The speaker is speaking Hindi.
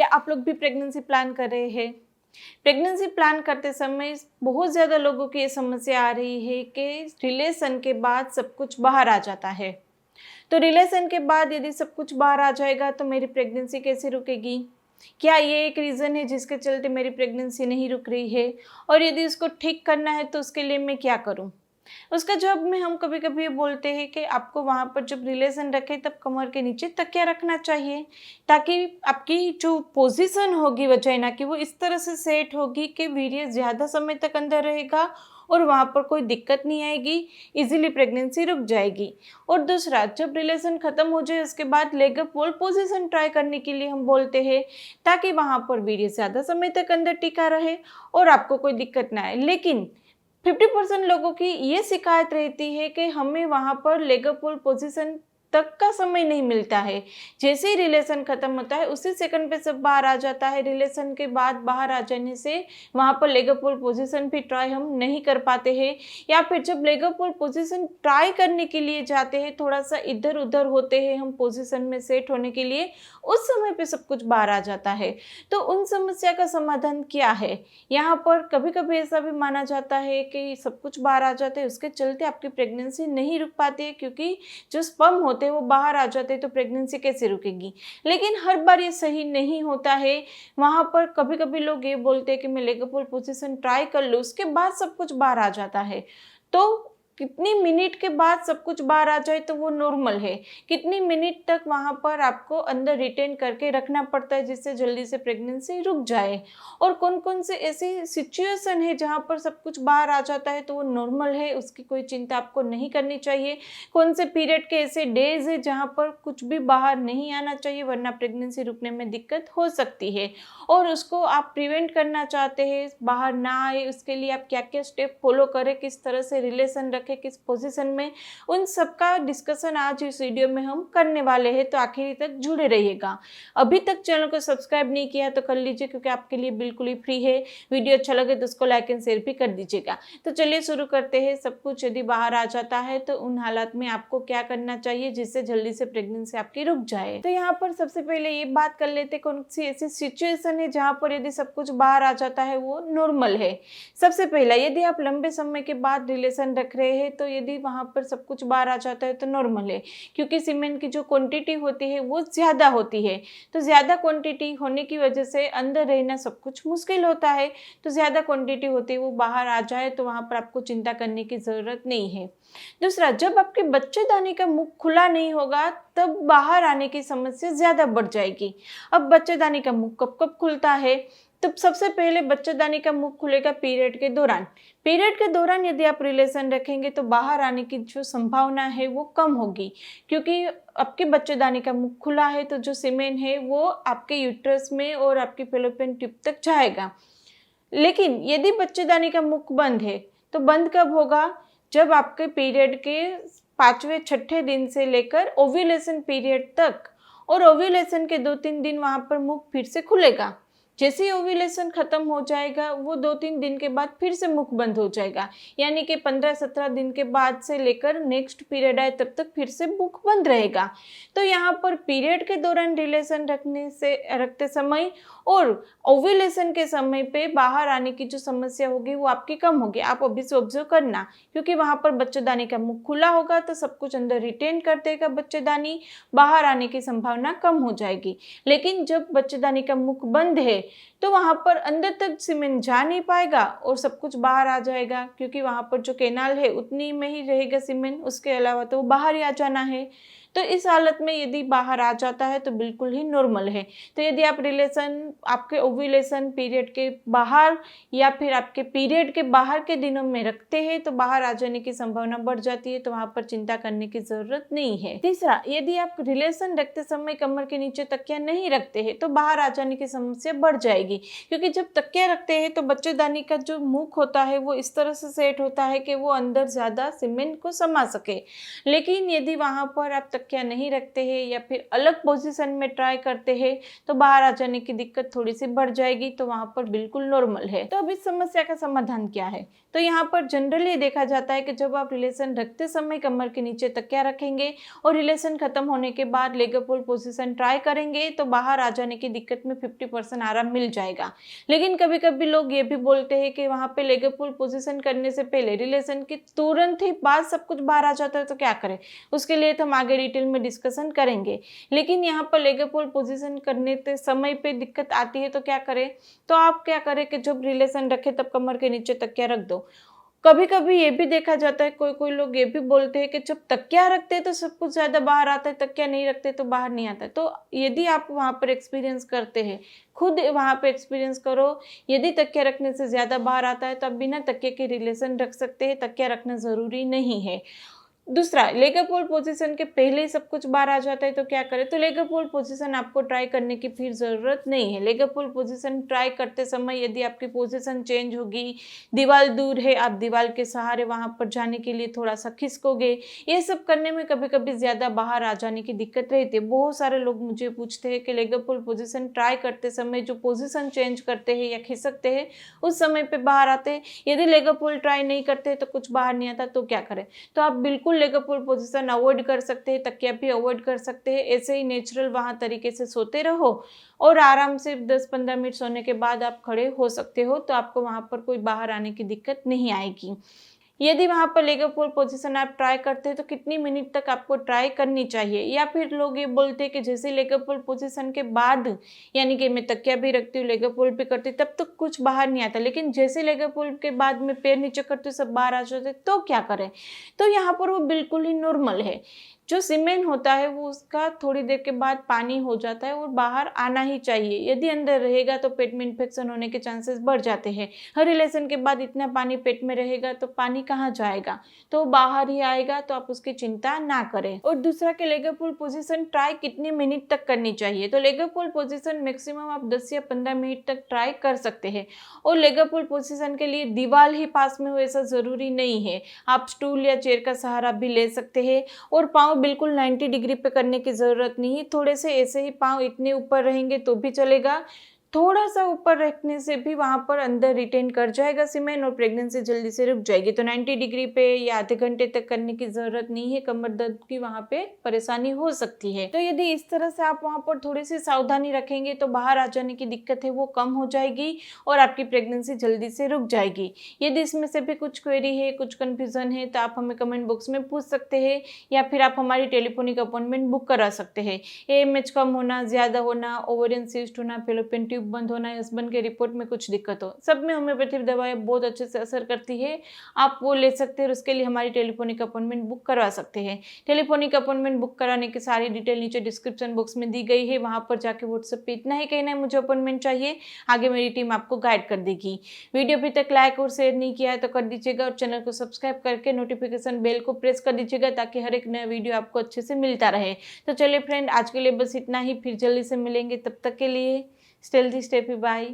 क्या आप लोग भी प्रेगनेंसी प्लान कर रहे हैं? प्रेगनेंसी प्लान करते समय बहुत ज़्यादा लोगों की ये समस्या आ रही है कि रिलेशन के बाद सब कुछ बाहर आ जाता है। तो रिलेशन के बाद यदि सब कुछ बाहर आ जाएगा तो मेरी प्रेगनेंसी कैसे रुकेगी? क्या ये एक रीज़न है जिसके चलते मेरी प्रेगनेंसी नहीं रुक रही है? और यदि उसको ठीक करना है तो उसके लिए मैं क्या करूँ? उसका जवाब में हम कभी-कभी ये बोलते हैं कि आपको वहाँ पर जब रिलेशन रखे तब कमर के नीचे तकिया रखना चाहिए, ताकि आपकी जो पोज़ीशन होगी वजाइना की वो इस तरह से सेट होगी कि वीर्य ज़्यादा समय तक अंदर रहेगा और वहाँ पर कोई दिक्कत नहीं आएगी, ईज़िली प्रेगनेंसी रुक जाएगी। और दूसरा, जब रिलेशन ख़त्म हो जाए उसके बाद leg up wall position try करने के लिए हम बोलते हैं, ताकि वहाँ पर वीर्य ज़्यादा समय तक अंदर टिका रहे और आपको कोई दिक्कत ना आए। लेकिन 50% लोगों की ये शिकायत रहती है कि हमें वहाँ पर लेग अप वॉल पोजीशन तक का समय नहीं मिलता है। जैसे ही रिलेशन ख़त्म होता है उसी सेकंड पे सब बाहर आ जाता है। रिलेशन के बाद बाहर आ जाने से वहाँ पर लेग अप वॉल पोजीशन भी ट्राई हम नहीं कर पाते हैं, या फिर जब leg up wall position try करने के लिए जाते हैं थोड़ा सा इधर उधर होते हैं हम पोजीशन में सेट होने के लिए, उस समय पे सब कुछ बाहर आ जाता है। तो उन समस्या का समाधान क्या है? यहाँ पर कभी-कभी ऐसा भी माना जाता है कि सब कुछ बाहर आ जाता है, उसके चलते आपकी प्रेगनेंसी नहीं रुक पाती है, क्योंकि जो स्पर्म होते हैं वो बाहर आ जाते हैं तो प्रेगनेंसी कैसे रुकेगी? लेकिन हर बार ये सही नहीं होता है। वहाँ पर कभी-कभी लोग ये बोलते हैं कि मैं leg up wall position try कर लूँ, उसके बाद सब कुछ बाहर आ जाता है। तो कितनी मिनट के बाद सब कुछ बाहर आ जाए तो वो नॉर्मल है? कितनी मिनट तक वहाँ पर आपको अंदर रिटेन करके रखना पड़ता है जिससे जल्दी से प्रेगनेंसी रुक जाए? और कौन-कौन से ऐसी सिचुएशन है जहाँ पर सब कुछ बाहर आ जाता है तो वो नॉर्मल है, उसकी कोई चिंता आपको नहीं करनी चाहिए? कौन से पीरियड के ऐसे डेज़ हैं जहाँ पर कुछ भी बाहर नहीं आना चाहिए वरना प्रेगनेंसी रुकने में दिक्कत हो सकती है? और उसको आप प्रिवेंट करना चाहते हैं, बाहर ना आए, उसके लिए आप क्या-क्या स्टेप फॉलो करें, किस तरह से रिलेशन रखें, किस पोजीशन में, उन सब का डिस्कशन आज इस वीडियो में हम करने वाले हैं, तो आखिरी तक जुड़े रहिएगा। अभी तक चैनल को सब्सक्राइब नहीं किया तो कर लीजिए, क्योंकि आपके लिए बिल्कुल ही फ्री है। वीडियो अच्छा लगे तो उसको लाइक एंड शेयर भी कर दीजिएगा। तो चलिए शुरू करते हैं। सब कुछ यदि बाहर आ जाता है तो उन हालात में आपको क्या करना चाहिए जिससे जल्दी से प्रेगनेंसी आपकी रुक जाए? तो यहाँ पर सबसे पहले ये बात कर लेते हैं कौन सी ऐसी सिचुएशन है जहाँ पर यदि सब कुछ बाहर आ जाता है वो नॉर्मल है। सबसे पहला, यदि आप लंबे समय के बाद रिलेशन रख रहे हैं तो यदि वहाँ पर सब कुछ बाहर आ जाता है तो नॉर्मल है, क्योंकि सीमेन की जो क्वांटिटी होती है वो ज़्यादा होती है। तो ज़्यादा क्वांटिटी होने की वजह से अंदर रहना सब कुछ मुश्किल होता है। तो ज़्यादा क्वांटिटी होती है वो बाहर आ जाए तो वहाँ पर आपको चिंता करने की ज़रूरत नहीं है। दूसरा, जब आपके बच्चेदानी का मुख खुला नहीं होगा तब बाहर आने की समस्या ज़्यादा बढ़ जाएगी। अब बच्चेदानी का मुख कब कब खुलता है? तो सबसे पहले बच्चेदानी का मुख खुलेगा पीरियड के दौरान। पीरियड के दौरान यदि आप रिलेशन रखेंगे तो बाहर आने की जो संभावना है वो कम होगी, क्योंकि आपके बच्चेदानी का मुख खुला है तो जो सीमेन है वो आपके यूट्रस में और आपकी फैलोपियन ट्यूब तक जाएगा। लेकिन यदि बच्चेदानी का मुख बंद है तो बंद कब होगा? जब आपके पीरियड के 5वें 6ठे दिन से लेकर ओव्यूलेशन पीरियड तक, और ओव्यूलेशन के 2-3 दिन वहाँ पर मुख फिर से खुलेगा। जैसे ही ओव्यूलेशन खत्म हो जाएगा वो 2-3 दिन के बाद फिर से मुख बंद हो जाएगा, यानी कि 15-17 दिन के बाद से लेकर नेक्स्ट पीरियड आए तब तक फिर से मुख बंद रहेगा। तो यहाँ पर पीरियड के दौरान रिलेशन रखते समय और ओव्यूलेशन के समय पे बाहर आने की जो समस्या होगी वो आपकी कम होगी। आप अभी से ऑब्जर्व करना, क्योंकि वहाँ पर बच्चेदानी का मुख खुला होगा तो सब कुछ अंदर रिटेन कर देगा बच्चेदानी, बाहर आने की संभावना कम हो जाएगी। लेकिन जब बच्चेदानी का मुख बंद है तो वहाँ पर अंदर तक सीमेन जा नहीं पाएगा और सब कुछ बाहर आ जाएगा, क्योंकि वहाँ पर जो कैनाल है उतनी में ही रहेगा सीमेन, उसके अलावा तो बाहर ही आ जाना है। तो इस हालत में यदि बाहर आ जाता है तो बिल्कुल ही नॉर्मल है। तो यदि आप रिलेशन आपके ओव्यूलेशन पीरियड के बाहर या फिर आपके पीरियड के बाहर के दिनों में रखते हैं तो बाहर आ जाने की संभावना बढ़ जाती है, तो वहाँ पर चिंता करने की जरूरत नहीं है। तीसरा, यदि आप रिलेशन रखते समय कमर के नीचे तकिया नहीं रखते हैं तो बाहर आ जाने की समस्या बढ़ जाएगी, क्योंकि जब तकिया रखते हैं तो बच्चेदानी का जो मुख होता है वो इस तरह से सेट होता है कि वो अंदर ज़्यादा सीमेन को समा सके। लेकिन यदि वहाँ पर आप तकिया नहीं रखते हैं या फिर अलग पोजीशन में ट्राई करते हैं तो बाहर आ जाने की दिक्कत थोड़ी सी बढ़ जाएगी, तो वहाँ पर बिल्कुल नॉर्मल है। तो अब इस समस्या का समाधान क्या है? तो यहाँ पर जनरली देखा जाता है कि जब आप रिलेशन रखते समय कमर के नीचे तकिया रखेंगे और रिलेशन खत्म होने के बाद लेग पुल पोजीशन ट्राई करेंगे तो बाहर आ जाने की दिक्कत में 50% आराम मिल जाएगा। लेकिन कभी कभी लोग ये भी बोलते हैं कि वहाँ पे लेग पुल पोजीशन करने से पहले रिलेशन के तुरंत ही बाद सब कुछ बाहर आ जाता है, तो क्या करें? उसके लिए तो हम आगे डिटेल में डिस्कशन करेंगे। लेकिन यहाँ पर लेग पुल पोजीशन करने के समय पे दिक्कत आती है तो क्या करें? तो आप क्या करें कि जब रिलेशन रखे तब कमर के नीचे तकिया रख दो। कभी कभी ये भी देखा जाता है, कोई कोई लोग ये भी बोलते हैं कि जब तकिया रखते हैं तो सब कुछ ज्यादा बाहर आता है, तकिया नहीं रखते तो बाहर नहीं आता है। तो यदि आप वहाँ पर एक्सपीरियंस करते हैं, खुद वहाँ पे एक्सपीरियंस करो, यदि तकिया रखने से ज्यादा बाहर आता है तो आप बिना तकिया के रिलेशन रख सकते हैं, तकिया रखना जरूरी नहीं है। दूसरा, लेग पुल पोजीशन के पहले ही सब कुछ बाहर आ जाता है तो क्या करें? तो लेग पुल पोजीशन आपको ट्राई करने की फिर ज़रूरत नहीं है। लेग पुल पोजीशन ट्राई करते समय यदि आपकी पोजीशन चेंज होगी, दीवार दूर है, आप दीवार के सहारे वहाँ पर जाने के लिए थोड़ा सा खिसकोगे, ये सब करने में कभी कभी ज़्यादा बाहर आ जाने की दिक्कत रहती है। बहुत सारे लोग मुझे पूछते हैं कि लेग पुल पोजीशन ट्राई करते समय जो पोजीशन चेंज करते हैं या खिसकते हैं उस समय पे बाहर आते हैं। यदि लेग पुल ट्राई नहीं करते तो कुछ बाहर नहीं आता तो क्या करें? तो आप बिल्कुल लेग पुल पोजीशन अवॉइड कर सकते हैं, तकिया भी अवॉइड कर सकते हैं। ऐसे ही नेचुरल वहाँ तरीके से सोते रहो और आराम से 10-15 मिनट सोने के बाद आप खड़े हो सकते हो, तो आपको वहाँ पर कोई बाहर आने की दिक्कत नहीं आएगी। यदि वहाँ पर लेग पुल पोजीशन आप ट्राई करते हैं तो कितनी मिनट तक आपको ट्राई करनी चाहिए? या फिर लोग ये बोलते हैं कि जैसे लेग पुल पोजीशन के बाद, यानी कि मैं तकिया भी रखती हूँ, लेग पुल भी करती हूँ, तब तक कुछ बाहर नहीं आता, लेकिन जैसे लेग पुल के बाद मैं पैर नीचे करती हूँ सब बाहर आ जाते, तो क्या करें? तो यहाँ पर वो बिल्कुल ही नॉर्मल है। जो सीमेन होता है वो उसका थोड़ी देर के बाद पानी हो जाता है और बाहर आना ही चाहिए। यदि अंदर रहेगा तो पेट में इन्फेक्शन होने के चांसेस बढ़ जाते हैं। हर रिलेशन के बाद इतना पानी पेट में रहेगा तो पानी कहाँ जाएगा? तो बाहर ही आएगा, तो आप उसकी चिंता ना करें। और दूसरा कि लेग पुल पोजीशन ट्राई कितने मिनट तक करनी चाहिए? तो लेग पुल पोजीशन मैक्सिमम आप 10 या 15 मिनट तक ट्राई कर सकते हैं। और लेग पुल पोजीशन के लिए दीवार ही पास में हो ऐसा जरूरी नहीं है, आप स्टूल या चेयर का सहारा भी ले सकते हैं। और पाँव बिल्कुल 90 डिग्री पे करने की ज़रूरत नहीं है, थोड़े से ऐसे ही पाँव इतने ऊपर रहेंगे तो भी चलेगा। थोड़ा सा ऊपर रखने से भी वहाँ पर अंदर रिटेन कर जाएगा सीमेंट और प्रेगनेंसी जल्दी से रुक जाएगी। तो 90 डिग्री पे या आधे घंटे तक करने की ज़रूरत नहीं है, कमर दर्द की वहाँ पे परेशानी हो सकती है। तो यदि इस तरह से आप वहाँ पर थोड़ी सी सावधानी रखेंगे तो बाहर आ जाने की दिक्कत है वो कम हो जाएगी और आपकी प्रेगनेंसी जल्दी से रुक जाएगी। यदि इसमें से भी कुछ क्वेरी है, कुछ कन्फ्यूज़न है, तो आप हमें कमेंट बॉक्स में पूछ सकते हैं या फिर आप हमारी टेलीफोनिक अपॉइंटमेंट बुक करा सकते हैं। AMH कम होना, ज़्यादा होना, ओवेरियन सिस्ट होना, फेलोपियन ट्यूब बंद होना, हस्बैंड के रिपोर्ट में कुछ दिक्कत हो, सब में होम्योपैथिक दवाएं बहुत अच्छे से असर करती है, आप वो ले सकते हैं और उसके लिए हमारी टेलीफोनिक अपॉइंटमेंट बुक करवा सकते हैं। टेलीफोनिक अपॉइंटमेंट बुक कराने की सारी डिटेल नीचे डिस्क्रिप्शन बॉक्स में दी गई है, वहाँ पर जाके व्हाट्सएप पे इतना ही कहना है मुझे अपॉइंटमेंट चाहिए, आगे मेरी टीम आपको गाइड कर देगी। वीडियो अभी तक लाइक और शेयर नहीं किया है तो कर दीजिएगा और चैनल को सब्सक्राइब करके नोटिफिकेशन बेल को प्रेस कर दीजिएगा ताकि हर एक नया वीडियो आपको अच्छे से मिलता रहे। तो चलिए फ्रेंड, आज के लिए बस इतना ही, फिर जल्दी से मिलेंगे, तब तक के लिए stay healthy, stay happy, bye.